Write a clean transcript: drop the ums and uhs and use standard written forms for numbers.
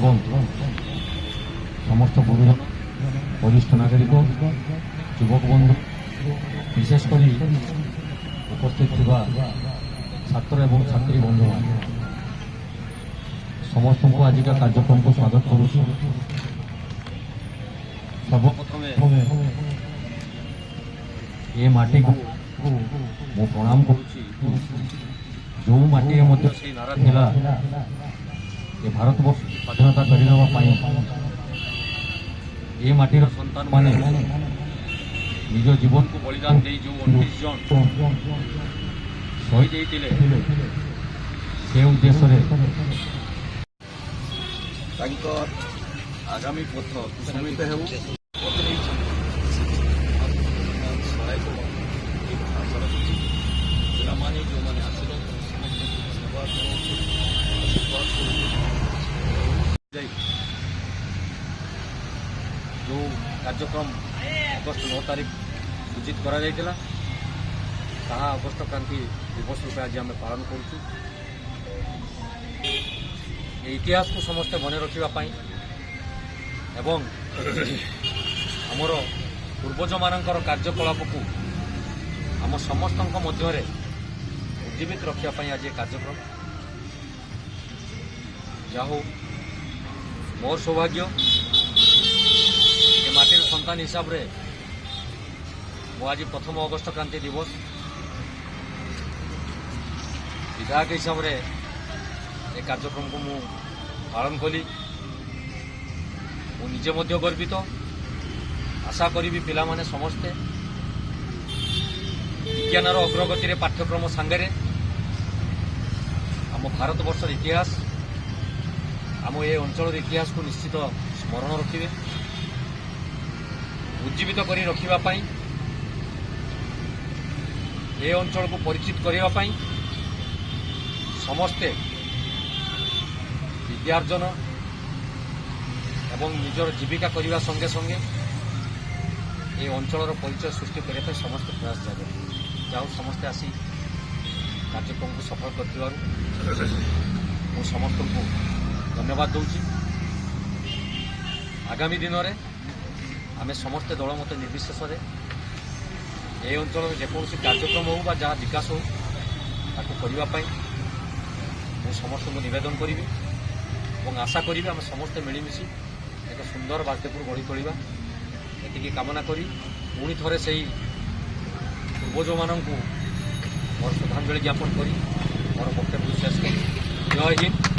এবং সমস্ত গুরুজন বরিষ্ঠ নাগরিক যুবক বন্ধু বিশেষ করে উপস্থিত থাকা ছাত্র এবং ছাত্রী বন্ধুମାନେ ସମସ୍ତଙ୍କୁ ଆଜିକା କାର୍ଯ୍ୟକ୍ରମକୁ ସ୍ୱାଗତ କରୁଛୁ। ସର୍ବପ୍ରଥମେ ଏ ମାଟିକୁ ମୁଁ ପ୍ରଣାମ କରୁଛି। ଯେଉଁ ମାଟିରେ ମଧ୍ୟ ସେଇ ନାରା ଥିଲା ଏ ଭାରତବର୍ଷ ସ୍ୱାଧୀନତା କରିଦେବା ପାଇଁ ଏ ମାଟିର ସନ୍ତାନମାନେ ନିଜ ଜୀବନକୁ ବଳିଦାନ ଦେଇ ଯେଉଁ 29 ଜଣ ଶହୀଦ ହେଇଥିଲେ ସେ ଉଦ୍ଦେଶ୍ୟରେ ତାଙ୍କ ଆଗାମୀ ପଥ ସମିତ ହେଉ ପିଲାମାନେ ଯେଉଁମାନେ ଆସିଲେ ଯେଉଁ କାର୍ଯ୍ୟକ୍ରମ ଅଗଷ୍ଟ 9 ତାରିଖ ସୂଚିତ କରାଯାଇଥିଲା ତାହା ଅଗଷ୍ଟ କ୍ରାନ୍ତି ଦିବସ ରୂପେ ଆଜି ଆମେ ପାଳନ କରୁଛୁ। ଏ ଇତିହାସକୁ ସମସ୍ତେ ମନେ ରଖିବା ପାଇଁ ଏବଂ ଆମର ପୂର୍ବଜମାନଙ୍କର କାର୍ଯ୍ୟକଳାପକୁ ଆମ ସମସ୍ତଙ୍କ ମଧ୍ୟରେ ଉଜ୍ଜୀବିତ ରଖିବା ପାଇଁ ଆଜି ଏ କାର୍ଯ୍ୟକ୍ରମ। ଯାହା ହଉ ମୋର ସୌଭାଗ୍ୟ ଏ ମାଟିର ସନ୍ତାନ ହିସାବରେ ମୁଁ ଆଜି ପ୍ରଥମ ଅଗଷ୍ଟ କ୍ରାନ୍ତି ଦିବସ ବିଧାୟକ ହିସାବରେ ଏ କାର୍ଯ୍ୟକ୍ରମକୁ ମୁଁ ପାଳନ କଲି। ମୁଁ ନିଜେ ମଧ୍ୟ ଗର୍ବିତ। ଆଶା କରିବି ପିଲାମାନେ ସମସ୍ତେ ବିଜ୍ଞାନର ଅଗ୍ରଗତିରେ ପାଠ୍ୟକ୍ରମ ସାଙ୍ଗରେ ଆମ ଭାରତବର୍ଷର ଇତିହାସ ଆମ ଏ ଅଞ୍ଚଳର ଇତିହାସକୁ ନିଶ୍ଚିତ ସ୍ମରଣ ରଖିବେ। ଉଜ୍ଜୀବିତ କରି ରଖିବା ପାଇଁ ଏ ଅଞ୍ଚଳକୁ ପରିଚିତ କରିବା ପାଇଁ ସମସ୍ତେ ବିଦ୍ୟାର୍ଜନ ଏବଂ ନିଜର ଜୀବିକା କରିବା ସଙ୍ଗେ ସଙ୍ଗେ ଏ ଅଞ୍ଚଳର ପରିଚୟ ସୃଷ୍ଟି କରିବା ପାଇଁ ସମସ୍ତେ ପ୍ରୟାସ ଜାରି ରଖିବେ। ଯାହା ସମସ୍ତେ ଆସି କାର୍ଯ୍ୟକ୍ରମକୁ ସଫଳ କରିଥିବାରୁ ମୁଁ ସମସ୍ତଙ୍କୁ ଧନ୍ୟବାଦ ଦେଉଛି। ଆଗାମୀ ଦିନରେ ଆମେ ସମସ୍ତେ ଦଳମତ ନିର୍ବିଶେଷରେ ଏ ଅଞ୍ଚଳରେ ଯେକୌଣସି କାର୍ଯ୍ୟକ୍ରମ ହେଉ ବା ଯାହା ବିକାଶ ହେଉ ତାକୁ କରିବା ପାଇଁ ମୁଁ ସମସ୍ତଙ୍କୁ ନିବେଦନ କରିବି ଏବଂ ଆଶା କରିବି ଆମେ ସମସ୍ତେ ମିଳିମିଶି ଏକ ସୁନ୍ଦର ବାସଦେବପୁର ଗଢ଼ି ତୋଳିବା। ଏତିକି କାମନା କରି ପୁଣି ଥରେ ସେହି ପୂର୍ବଜମାନଙ୍କୁ ମୋର ଶ୍ରଦ୍ଧାଞ୍ଜଳି ଜ୍ଞାପନ କରି ମୋର ବକ୍ତବ୍ୟ ଶେଷ କରି ଜୟ ହିନ୍ଦ।